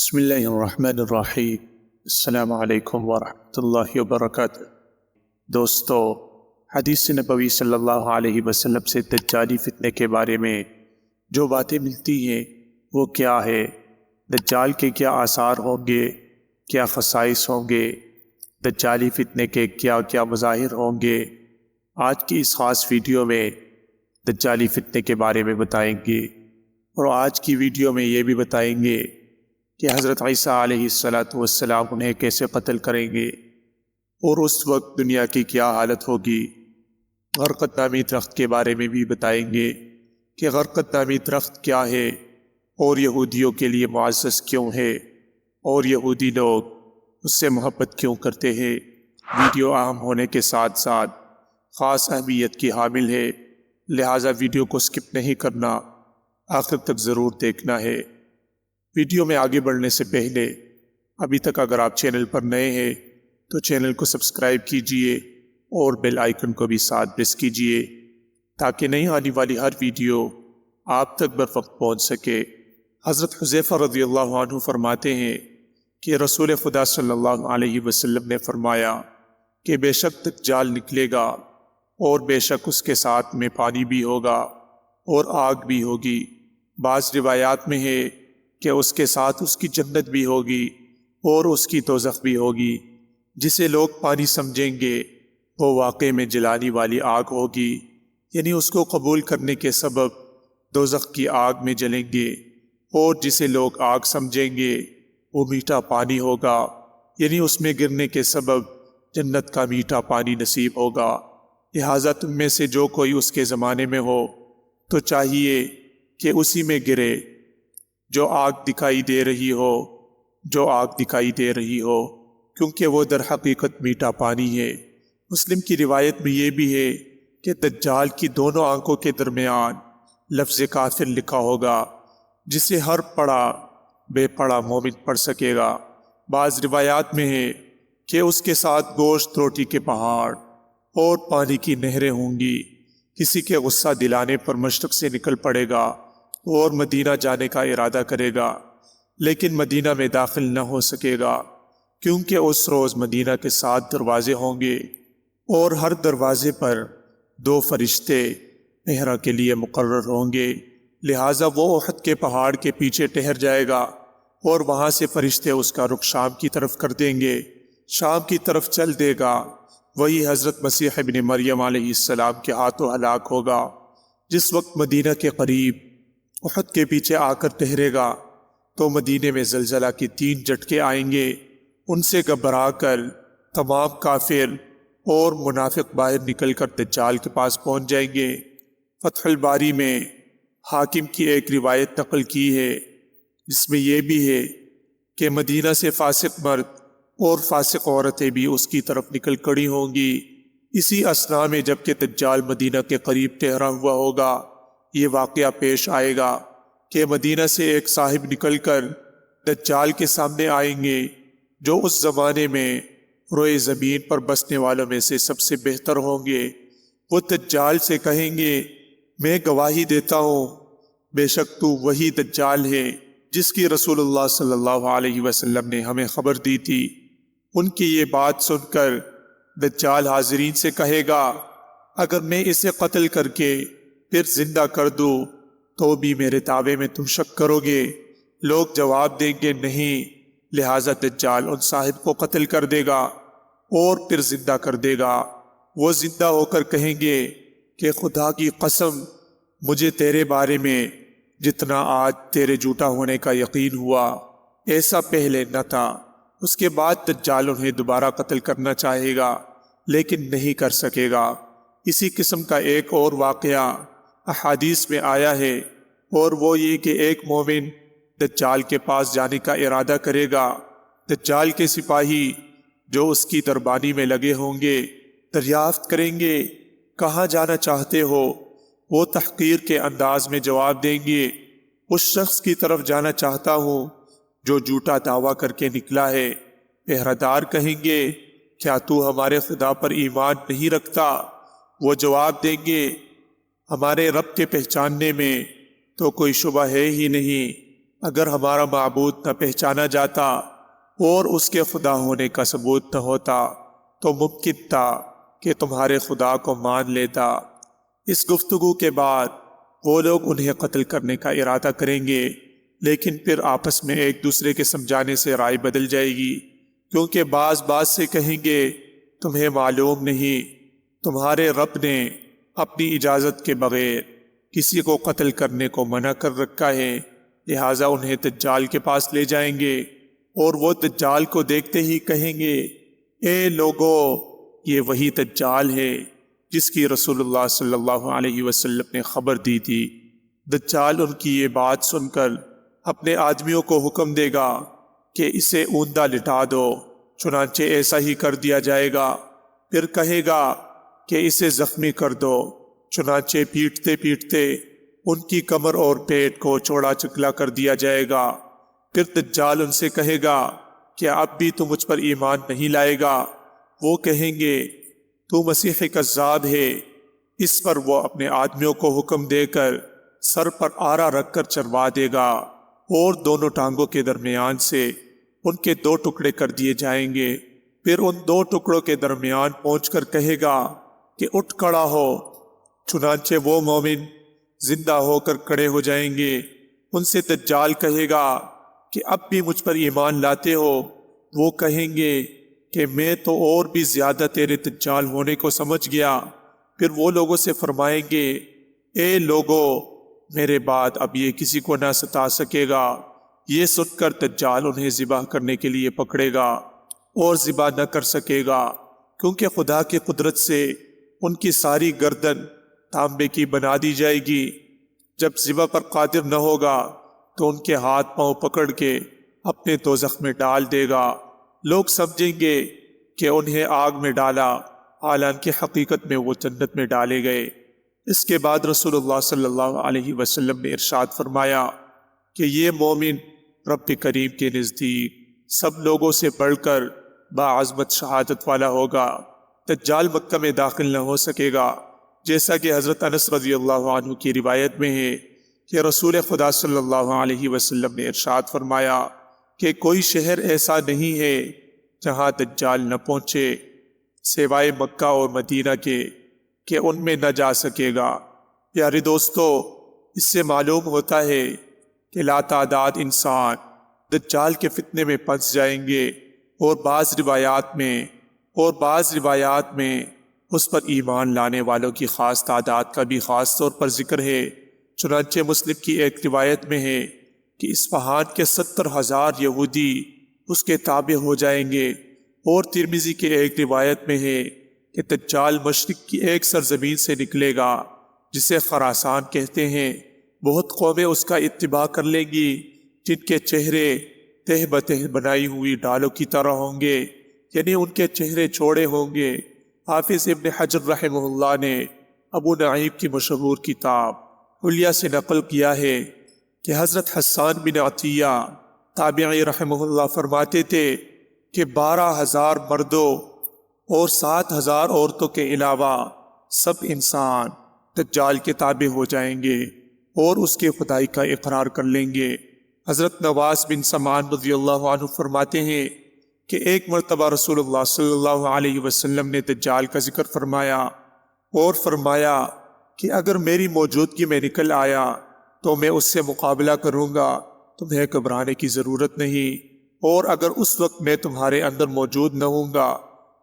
بسم اللہ الرحمن الرحیم۔ السلام علیکم ورحمۃ اللہ وبرکاتہ۔ دوستو، حدیث نبوی صلی اللہ علیہ وسلم سے دجالی فتنے کے بارے میں جو باتیں ملتی ہیں وہ کیا ہے؟ دجال کے کیا آثار ہوں گے؟ کیا خصائص ہوں گے؟ دجالی فتنے کے کیا کیا مظاہر ہوں گے؟ آج کی اس خاص ویڈیو میں دجالی فتنے کے بارے میں بتائیں گے، اور آج کی ویڈیو میں یہ بھی بتائیں گے کہ حضرت عیسیٰ علیہ السلام انہیں کیسے قتل کریں گے، اور اس وقت دنیا کی کیا حالت ہوگی۔ غرقد نامی درخت کے بارے میں بھی بتائیں گے کہ غرقد نامی درخت کیا ہے، اور یہودیوں کے لیے معزز کیوں ہے، اور یہودی لوگ اس سے محبت کیوں کرتے ہیں۔ ویڈیو اہم ہونے کے ساتھ ساتھ خاص اہمیت کی حامل ہے، لہٰذا ویڈیو کو سکپ نہیں کرنا، آخر تک ضرور دیکھنا ہے۔ ویڈیو میں آگے بڑھنے سے پہلے ابھی تک اگر آپ چینل پر نئے ہیں تو چینل کو سبسکرائب کیجئے اور بیل آئیکن کو بھی ساتھ پریس کیجئے تاکہ نئی آنے والی ہر ویڈیو آپ تک بروقت پہنچ سکے۔ حضرت حذیفہ رضی اللہ عنہ فرماتے ہیں کہ رسول خدا صلی اللہ علیہ وسلم نے فرمایا کہ بے شک دجال نکلے گا، اور بے شک اس کے ساتھ میں پانی بھی ہوگا اور آگ بھی ہوگی۔ بعض روایات میں ہے کہ اس کے ساتھ اس کی جنت بھی ہوگی اور اس کی دوزخ بھی ہوگی۔ جسے لوگ پانی سمجھیں گے وہ واقع میں جلانے والی آگ ہوگی، یعنی اس کو قبول کرنے کے سبب دوزخ کی آگ میں جلیں گے، اور جسے لوگ آگ سمجھیں گے وہ میٹھا پانی ہوگا، یعنی اس میں گرنے کے سبب جنت کا میٹھا پانی نصیب ہوگا۔ لہٰذا تم میں سے جو کوئی اس کے زمانے میں ہو تو چاہیے کہ اسی میں گرے، جو آگ دکھائی دے رہی ہو، کیونکہ وہ در حقیقت میٹھا پانی ہے۔ مسلم کی روایت میں یہ بھی ہے کہ دجال کی دونوں آنکھوں کے درمیان لفظ کافر لکھا ہوگا، جسے ہر پڑھا بے پڑھا مومن پڑھ سکے گا۔ بعض روایات میں ہے کہ اس کے ساتھ گوشت روٹی کے پہاڑ اور پانی کی نہریں ہوں گی۔ کسی کے غصہ دلانے پر مشرق سے نکل پڑے گا اور مدینہ جانے کا ارادہ کرے گا، لیکن مدینہ میں داخل نہ ہو سکے گا، کیونکہ اس روز مدینہ کے 7 دروازے ہوں گے، اور ہر دروازے پر 2 فرشتے پہرہ کے لیے مقرر ہوں گے۔ لہٰذا وہ احد کے پہاڑ کے پیچھے ٹھہر جائے گا، اور وہاں سے فرشتے اس کا رخ شام کی طرف کر دیں گے، شام کی طرف چل دے گا۔ وہی حضرت مسیح ابن مریم علیہ السلام کے ہاتھوں ہلاک ہوگا۔ جس وقت مدینہ کے قریب احد کے پیچھے آ کر ٹھہرے گا تو مدینے میں زلزلہ کی 3 جھٹکے آئیں گے، ان سے گھبرا کر تمام کافر اور منافق باہر نکل کر دجال کے پاس پہنچ جائیں گے۔ فتح الباری میں حاکم کی ایک روایت نقل کی ہے، جس میں یہ بھی ہے کہ مدینہ سے فاسق مرد اور فاسق عورتیں بھی اس کی طرف نکل کڑی ہوں گی۔ اسی اثناء میں جبکہ دجال مدینہ کے قریب ٹھہرا ہوا ہوگا، یہ واقعہ پیش آئے گا کہ مدینہ سے ایک صاحب نکل کر دجال کے سامنے آئیں گے، جو اس زمانے میں روئے زمین پر بسنے والوں میں سے سب سے بہتر ہوں گے۔ وہ دجال سے کہیں گے، میں گواہی دیتا ہوں بے شک تو وہی دجال ہے جس کی رسول اللہ صلی اللہ علیہ وسلم نے ہمیں خبر دی تھی۔ ان کی یہ بات سن کر دجال حاضرین سے کہے گا، اگر میں اسے قتل کر کے پھر زندہ کر دوں تو بھی میرے دعوے میں تم شک کرو گے؟ لوگ جواب دیں گے نہیں، لہٰذا دجال ان صاحب کو قتل کر دے گا اور پھر زندہ کر دے گا۔ وہ زندہ ہو کر کہیں گے کہ خدا کی قسم، مجھے تیرے بارے میں جتنا آج تیرے جھوٹا ہونے کا یقین ہوا ایسا پہلے نہ تھا۔ اس کے بعد دجال انہیں دوبارہ قتل کرنا چاہے گا، لیکن نہیں کر سکے گا۔ اسی قسم کا ایک اور واقعہ احادیث میں آیا ہے، اور وہ یہ کہ ایک مومن دجال کے پاس جانے کا ارادہ کرے گا۔ دجال کے سپاہی جو اس کی دربانی میں لگے ہوں گے دریافت کریں گے، کہاں جانا چاہتے ہو؟ وہ تحقیر کے انداز میں جواب دیں گے، اس شخص کی طرف جانا چاہتا ہوں جو جھوٹا دعویٰ کر کے نکلا ہے۔ پہرہ دار کہیں گے، کیا تو ہمارے خدا پر ایمان نہیں رکھتا؟ وہ جواب دیں گے، ہمارے رب کے پہچاننے میں تو کوئی شبہ ہے ہی نہیں، اگر ہمارا معبود نہ پہچانا جاتا اور اس کے خدا ہونے کا ثبوت نہ ہوتا تو ممکن تھا کہ تمہارے خدا کو مان لیتا۔ اس گفتگو کے بعد وہ لوگ انہیں قتل کرنے کا ارادہ کریں گے، لیکن پھر آپس میں ایک دوسرے کے سمجھانے سے رائے بدل جائے گی، کیونکہ بعض سے کہیں گے تمہیں معلوم نہیں، تمہارے رب نے اپنی اجازت کے بغیر کسی کو قتل کرنے کو منع کر رکھا ہے، لہٰذا انہیں دجال کے پاس لے جائیں گے اور وہ دجال کو دیکھتے ہی کہیں گے اے لوگو، یہ وہی دجال ہے جس کی رسول اللہ صلی اللہ علیہ وسلم نے خبر دی تھی۔ دجال ان کی یہ بات سن کر اپنے آدمیوں کو حکم دے گا کہ اسے اوندا لٹا دو، چنانچہ ایسا ہی کر دیا جائے گا۔ پھر کہے گا کہ اسے زخمی کر دو، چنانچہ پیٹتے پیٹتے ان کی کمر اور پیٹ کو چوڑا چکلا کر دیا جائے گا۔ پھر دجال ان سے کہے گا کہ اب بھی تو مجھ پر ایمان نہیں لائے گا۔ وہ کہیں گے تو مسیح کذاب ہے۔ اس پر وہ اپنے آدمیوں کو حکم دے کر سر پر آرا رکھ کر چروا دے گا اور دونوں ٹانگوں کے درمیان سے ان کے 2 ٹکڑے کر دیے جائیں گے۔ پھر ان 2 ٹکڑوں کے درمیان پہنچ کر کہے گا کہ اٹھ کھڑا ہو، چنانچہ وہ مومن زندہ ہو کر کھڑے ہو جائیں گے۔ ان سے دجال کہے گا کہ اب بھی مجھ پر ایمان لاتے ہو؟ وہ کہیں گے کہ میں تو اور بھی زیادہ تیرے دجال ہونے کو سمجھ گیا۔ پھر وہ لوگوں سے فرمائیں گے اے لوگو، میرے بعد اب یہ کسی کو نہ ستا سکے گا۔ یہ سن کر دجال انہیں ذبح کرنے کے لیے پکڑے گا اور ذبح نہ کر سکے گا، کیونکہ خدا کی قدرت سے ان کی ساری گردن تانبے کی بنا دی جائے گی۔ جب ذبح پر قادر نہ ہوگا تو ان کے ہاتھ پاؤں پکڑ کے اپنے دوزخ میں ڈال دے گا۔ لوگ سمجھیں گے کہ انہیں آگ میں ڈالا، حالانکہ حقیقت میں وہ جنت میں ڈالے گئے۔ اس کے بعد رسول اللہ صلی اللہ علیہ وسلم نے ارشاد فرمایا کہ یہ مومن رب کریم کے نزدیک سب لوگوں سے بڑھ کر باعظمت شہادت والا ہوگا۔ دجال مکہ میں داخل نہ ہو سکے گا، جیسا کہ حضرت انس رضی اللہ عنہ کی روایت میں ہے کہ رسول خدا صلی اللہ علیہ وسلم نے ارشاد فرمایا کہ کوئی شہر ایسا نہیں ہے جہاں دجال نہ پہنچے سوائے مکہ اور مدینہ کے، کہ ان میں نہ جا سکے گا۔ پیارے دوستو، اس سے معلوم ہوتا ہے کہ لا تعداد انسان دجال کے فتنے میں پھنس جائیں گے، اور بعض روایات میں اس پر ایمان لانے والوں کی خاص تعداد کا بھی خاص طور پر ذکر ہے۔ چنانچہ مسلم کی ایک روایت میں ہے کہ اصفہان کے 70,000 یہودی اس کے تابع ہو جائیں گے، اور ترمذی کے ایک روایت میں ہے کہ دجال مشرق کی ایک سرزمین سے نکلے گا جسے خراسان کہتے ہیں۔ بہت قومیں اس کا اتباع کر لیں گی، جن کے چہرے تہ بتہ بنائی ہوئی ڈالوں کی طرح ہوں گے، یعنی ان کے چہرے چوڑے ہوں گے۔ حافظ ابن حجر رحمہ اللہ نے ابو نعیم کی مشہور کتاب حلیہ سے نقل کیا ہے کہ حضرت حسان بن عطیہ تابعی رحمہ اللہ فرماتے تھے کہ 12,000 مردوں اور 7,000 عورتوں کے علاوہ سب انسان دجال کے تابع ہو جائیں گے اور اس کے خدائی کا اقرار کر لیں گے۔ حضرت نواس بن سمان رضی اللہ عنہ فرماتے ہیں کہ ایک مرتبہ رسول اللہ صلی اللہ علیہ وسلم نے دجال کا ذکر فرمایا اور فرمایا کہ اگر میری موجودگی میں نکل آیا تو میں اس سے مقابلہ کروں گا، تمہیں گھبرانے کی ضرورت نہیں، اور اگر اس وقت میں تمہارے اندر موجود نہ ہوں گا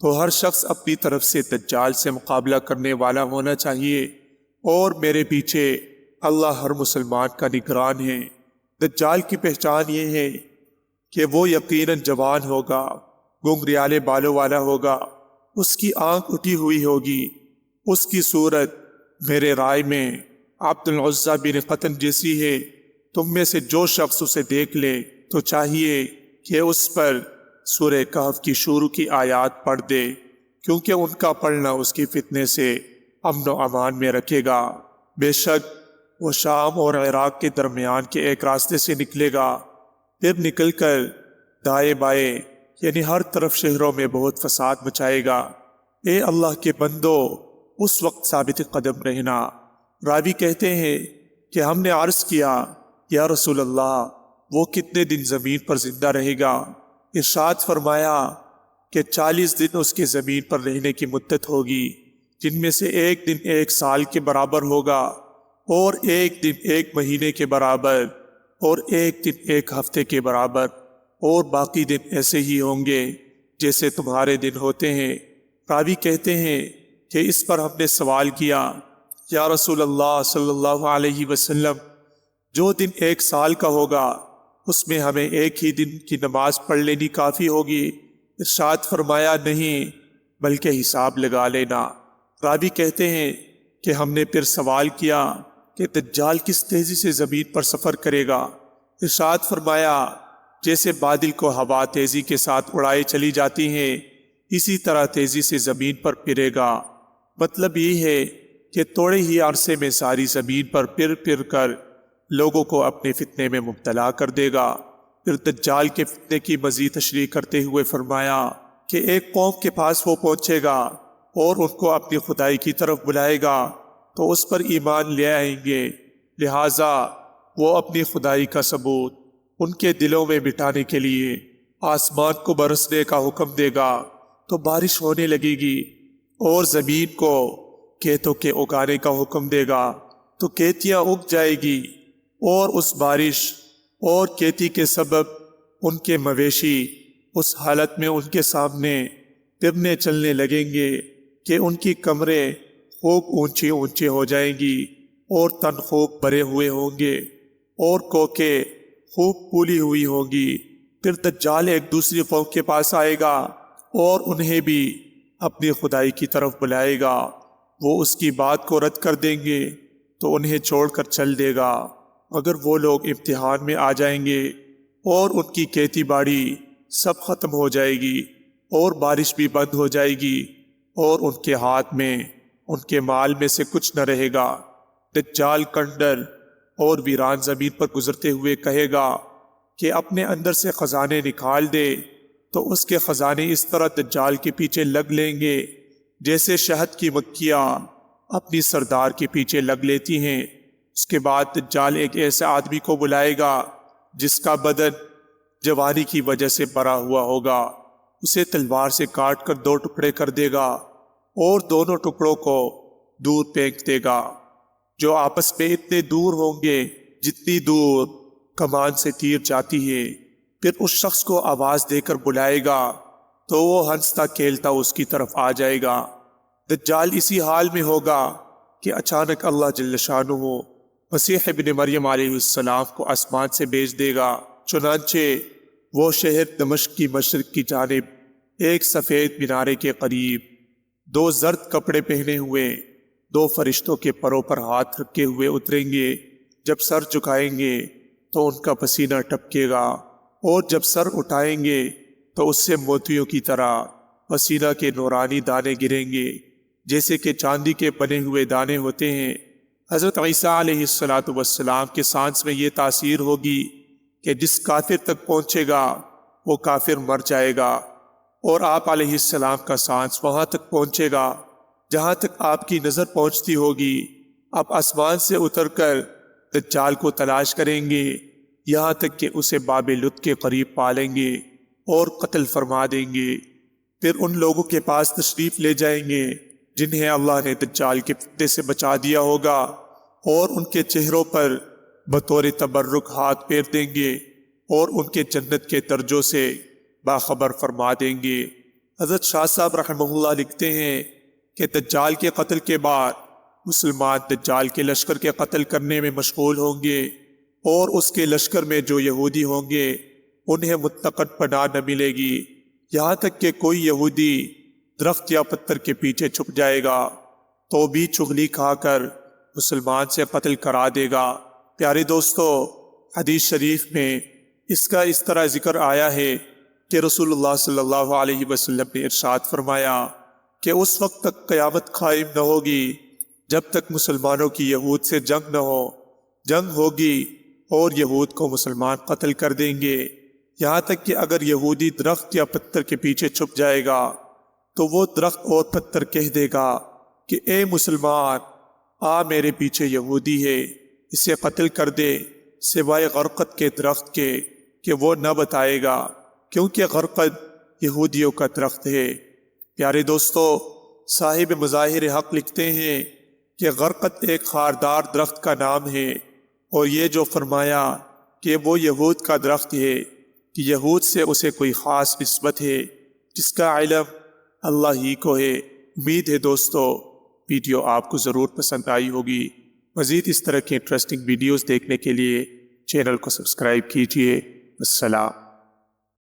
تو ہر شخص اپنی طرف سے دجال سے مقابلہ کرنے والا ہونا چاہیے، اور میرے پیچھے اللہ ہر مسلمان کا نگران ہے۔ دجال کی پہچان یہ ہے کہ وہ یقیناً جوان ہوگا، گنگریالے بالوں والا ہوگا، اس کی آنکھ اٹھی ہوئی ہوگی، اس کی صورت میرے رائے میں عبد العزیٰ بن قطن جیسی ہے۔ تم میں سے جو شخص اسے دیکھ لے تو چاہیے کہ اس پر سورہ کہف کی شروع کی آیات پڑھ دے، کیونکہ ان کا پڑھنا اس کی فتنے سے امن و امان میں رکھے گا۔ بے شک وہ شام اور عراق کے درمیان کے ایک راستے سے نکلے گا، پھر نکل کر دائیں بائیں یعنی ہر طرف شہروں میں بہت فساد مچائے گا۔ اے اللہ کے بندو، اس وقت ثابت قدم رہنا۔ راوی کہتے ہیں کہ ہم نے عرض کیا یا رسول اللہ، وہ کتنے دن زمین پر زندہ رہے گا؟ ارشاد فرمایا کہ 40 دن اس کے زمین پر رہنے کی مدت ہوگی، جن میں سے ایک دن 1 سال کے برابر ہوگا، اور ایک دن 1 مہینے کے برابر، اور ایک دن 1 ہفتے کے برابر، اور باقی دن ایسے ہی ہوں گے جیسے تمہارے دن ہوتے ہیں۔ راوی کہتے ہیں کہ اس پر ہم نے سوال کیا، یا رسول اللہ صلی اللہ علیہ وسلم، جو دن 1 سال کا ہوگا اس میں ہمیں ایک ہی دن کی نماز پڑھ لینی کافی ہوگی؟ ارشاد فرمایا نہیں، بلکہ حساب لگا لینا۔ راوی کہتے ہیں کہ ہم نے پھر سوال کیا کہ دجال کس تیزی سے زمین پر سفر کرے گا؟ ارشاد فرمایا جیسے بادل کو ہوا تیزی کے ساتھ اڑائے چلی جاتی ہیں، اسی طرح تیزی سے زمین پر پھرے گا۔ مطلب یہ ہے کہ تھوڑے ہی عرصے میں ساری زمین پر پھر کر لوگوں کو اپنے فتنے میں مبتلا کر دے گا۔ پھر دجال کے فتنے کی مزید تشریح کرتے ہوئے فرمایا کہ ایک قوم کے پاس وہ پہنچے گا اور ان کو اپنی خدائی کی طرف بلائے گا تو اس پر ایمان لے آئیں گے، لہٰذا وہ اپنی خدائی کا ثبوت ان کے دلوں میں بٹھانے کے لیے آسمان کو برسنے کا حکم دے گا تو بارش ہونے لگے گی، اور زمین کو کھیتوں کے اگانے کا حکم دے گا تو کھیتیاں اگ جائے گی، اور اس بارش اور کھیتی کے سبب ان کے مویشی اس حالت میں ان کے سامنے پھرنے چلنے لگیں گے کہ ان کی کمریں خوب اونچی اونچی ہو جائیں گی، اور تن خوب بھرے ہوئے ہوں گے، اور کوکیں خوب پھولی ہوئی ہوں گی۔ پھر دجال ایک دوسری قوم کے پاس آئے گا اور انہیں بھی اپنی خدائی کی طرف بلائے گا، وہ اس کی بات کو رد کر دیں گے تو انہیں چھوڑ کر چل دے گا، مگر وہ لوگ امتحان میں آ جائیں گے اور ان کی کھیتی باڑی سب ختم ہو جائے گی، اور بارش بھی بند ہو جائے گی، اور ان کے ہاتھ میں ان کے مال میں سے کچھ نہ رہے گا۔ دجال کنڈر اور ویران زمین پر گزرتے ہوئے کہے گا کہ اپنے اندر سے خزانے نکال دے، تو اس کے خزانے اس طرح دجال کے پیچھے لگ لیں گے جیسے شہد کی مکھیاں اپنی سردار کے پیچھے لگ لیتی ہیں۔ اس کے بعد دجال ایک ایسے آدمی کو بلائے گا جس کا بدن جوانی کی وجہ سے بھرا ہوا ہوگا، اسے تلوار سے کاٹ کر 2 ٹکڑے کر دے گا، اور دونوں ٹکڑوں کو دور پھینک دے گا، جو آپس میں اتنے دور ہوں گے جتنی دور کمان سے تیر جاتی ہے۔ پھر اس شخص کو آواز دے کر بلائے گا تو وہ ہنستا کھیلتا اس کی طرف آ جائے گا۔ دجال اسی حال میں ہوگا کہ اچانک اللہ جل شانہ مسیح ابن مریم علیہ السلام کو آسمان سے بھیج دے گا، چنانچہ وہ شہر دمشق کی مشرق کی جانب ایک سفید مینارے کے قریب 2 زرد کپڑے پہنے ہوئے 2 فرشتوں کے پروں پر ہاتھ رکھے ہوئے اتریں گے۔ جب سر جھکائیں گے تو ان کا پسینہ ٹپکے گا، اور جب سر اٹھائیں گے تو اس سے موتیوں کی طرح پسینہ کے نورانی دانے گریں گے، جیسے کہ چاندی کے بنے ہوئے دانے ہوتے ہیں۔ حضرت عیسیٰ علیہ السلام کے سانس میں یہ تاثیر ہوگی کہ جس کافر تک پہنچے گا وہ کافر مر جائے گا، اور آپ علیہ السلام کا سانس وہاں تک پہنچے گا جہاں تک آپ کی نظر پہنچتی ہوگی۔ آپ آسمان سے اتر کر دجال کو تلاش کریں گے یہاں تک کہ اسے باب لد کے قریب پالیں گے اور قتل فرما دیں گے۔ پھر ان لوگوں کے پاس تشریف لے جائیں گے جنہیں اللہ نے دجال کے فتنے سے بچا دیا ہوگا، اور ان کے چہروں پر بطور تبرک ہاتھ پھیر دیں گے اور ان کے جنت کے درجوں سے باخبر فرما دیں گے۔ حضرت شاہ صاحب رحمہ اللہ لکھتے ہیں کہ دجال کے قتل کے بعد مسلمان دجال کے لشکر کے قتل کرنے میں مشغول ہوں گے، اور اس کے لشکر میں جو یہودی ہوں گے انہیں مطلقاً پناہ نہ ملے گی، یہاں تک کہ کوئی یہودی درخت یا پتھر کے پیچھے چھپ جائے گا تو بھی چغلی کھا کر مسلمان سے قتل کرا دے گا۔ پیارے دوستو، حدیث شریف میں اس کا اس طرح ذکر آیا ہے کہ رسول اللہ صلی اللہ علیہ وسلم نے ارشاد فرمایا کہ اس وقت تک قیامت قائم نہ ہوگی جب تک مسلمانوں کی یہود سے جنگ نہ ہو۔ جنگ ہوگی اور یہود کو مسلمان قتل کر دیں گے، یہاں تک کہ اگر یہودی درخت یا پتھر کے پیچھے چھپ جائے گا تو وہ درخت اور پتھر کہہ دے گا کہ اے مسلمان، میرے پیچھے یہودی ہے، اسے قتل کر دے۔ سوائے غرقد کے درخت کے کہ وہ نہ بتائے گا، کیونکہ غرقد یہودیوں کا درخت ہے۔ پیارے دوستو، صاحب مظاہر حق لکھتے ہیں کہ غرقد ایک خاردار درخت کا نام ہے، اور یہ جو فرمایا کہ وہ یہود کا درخت ہے کہ یہود سے اسے کوئی خاص نسبت ہے، جس کا علم اللہ ہی کو ہے۔ امید ہے دوستو ویڈیو آپ کو ضرور پسند آئی ہوگی۔ مزید اس طرح کی انٹرسٹنگ ویڈیوز دیکھنے کے لیے چینل کو سبسکرائب کیجیے۔ السلام۔